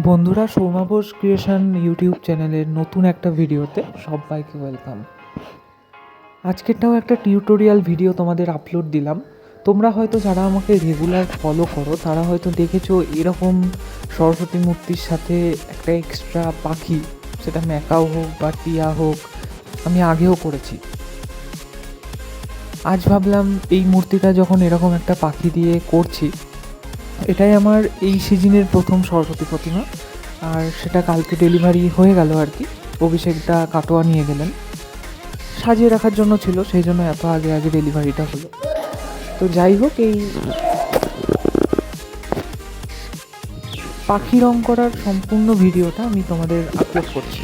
বন্ধুরা, Soumya Bose creation YouTube চ্যানেলের নতুন একটা ভিডিওতে সবাইকে ওয়েলকাম। আজকেরটাও একটা টিউটোরিয়াল ভিডিও তোমাদের আপলোড দিলাম। তোমরা হয়তো যারা আমাকে রেগুলার ফলো করো তারা হয়তো দেখেছো এরকম সরস্বতী মূর্তির সাথে একটা এক্সট্রা পাখি, সেটা ম্যাকাও হোক বা টিয়া হোক, আমি আগেও করেছি। আজ ভাবলাম এই মূর্তিটা যখন এরকম একটা পাখি দিয়ে করছি, এটাই আমার এই সিজনের প্রথম সরস্বতী প্রতিমা, আর সেটা কালকে ডেলিভারি হয়ে গেল আর কি। অভিষেকটা কাটোয়া নিয়ে গেলেন, সাজিয়ে রাখার জন্য ছিল, সেই জন্য এত আগে আগে ডেলিভারিটা হলো। তো যাই হোক, এই পাখি রং করার সম্পূর্ণ ভিডিওটা আমি তোমাদের আপলোড করছি।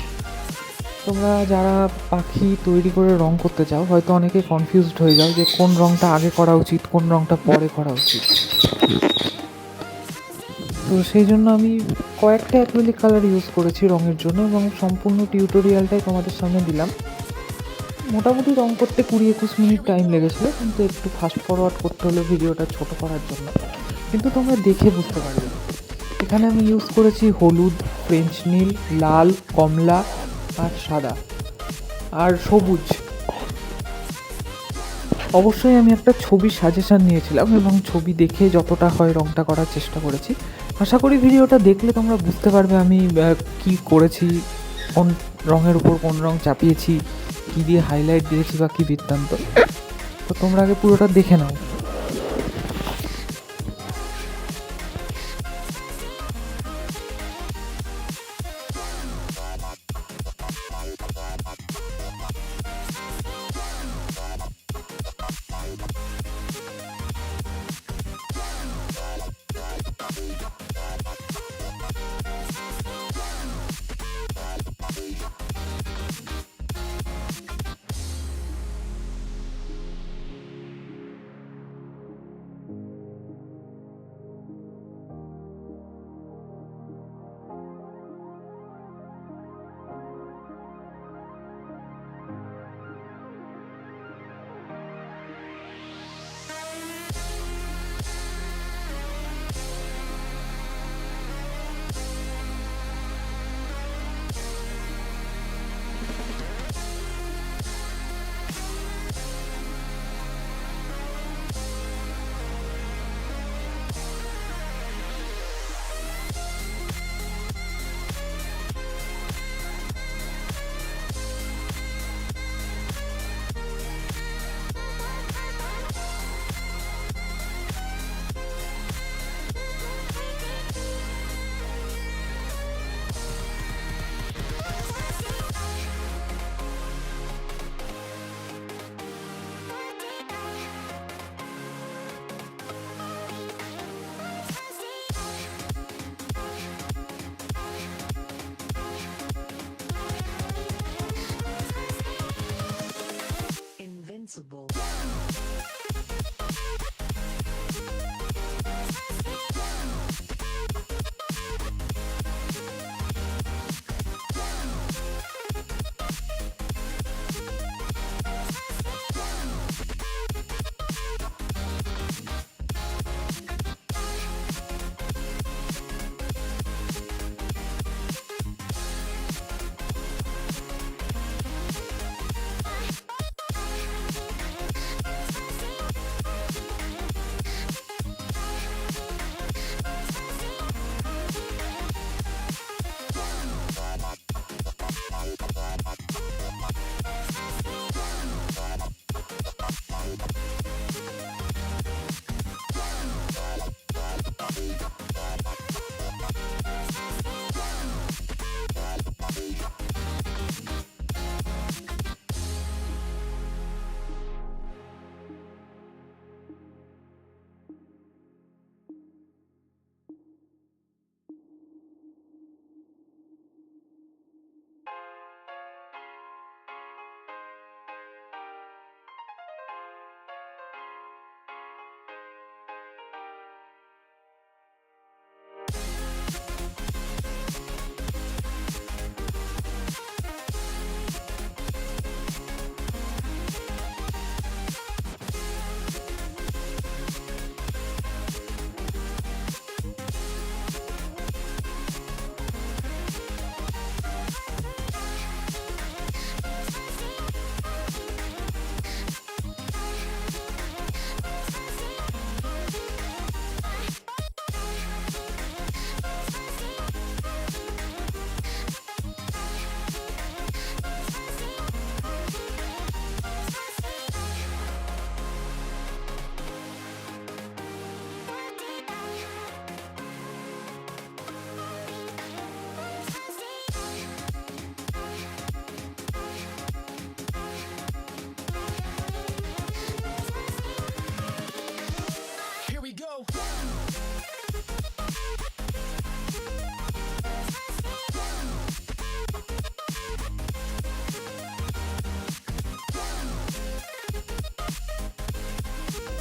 তোমরা যারা পাখি তৈরি করে রং করতে চাও, হয়তো অনেকে কনফিউজড হয়ে যাও যে কোন রংটা আগে করা উচিত, কোন রংটা পরে করা উচিত। তো সেই জন্য আমি কয়েকটা অ্যাক্রিলিক কালার ইউজ করেছি রঙের জন্য, এবং সম্পূর্ণ টিউটোরিয়ালটাই তোমাদের সামনে দিলাম। মোটামুটি রং করতে 20-21 মিনিট টাইম লেগেছিলো, কিন্তু একটু ফাস্ট ফরওয়ার্ড করতে হলো ভিডিওটা ছোট করার জন্য, কিন্তু তোমরা দেখে বুঝতে পারবে। এখানে আমি ইউজ করেছি হলুদ, ফ্রেঞ্চ নীল, লাল, কমলা আর সাদা আর সবুজ। অবশ্যই আমি একটা ছবি সাজেশান নিয়েছিলাম এবং ছবি দেখে যতটা হয় রংটা করার চেষ্টা করেছি। আশা করি ভিডিওটা দেখলে তোমরা বুঝতে পারবে আমি কি করেছি, কোন রঙের উপর কোন রং চাপিয়েছি, কী দিয়ে হাইলাইট দিয়েছি বা কী বৃত্তান্ত। তো তোমরা আগে পুরোটা দেখে নাও।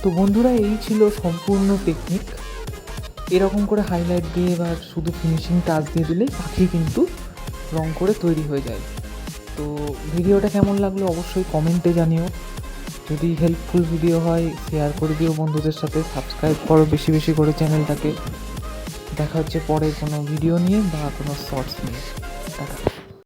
তো বন্ধুরা, এই ছিল সম্পূর্ণ টেকনিক। এরকম করে হাইলাইট দিয়ে এবার শুধু ফিনিশিং টাচ দিয়ে দিলেই পাখি কিন্তু রং করে তৈরি হয়ে যায়। তো ভিডিওটা কেমন লাগলো অবশ্যই কমেন্টে জানিও। যদি হেল্পফুল ভিডিও হয় শেয়ার করে দিও বন্ধুদের সাথে, সাবস্ক্রাইব করো বেশি বেশি করে চ্যানেলটাকে। দেখা হচ্ছে পরে কোনো ভিডিও নিয়ে বা কোনো শর্টস নিয়ে। টাটা।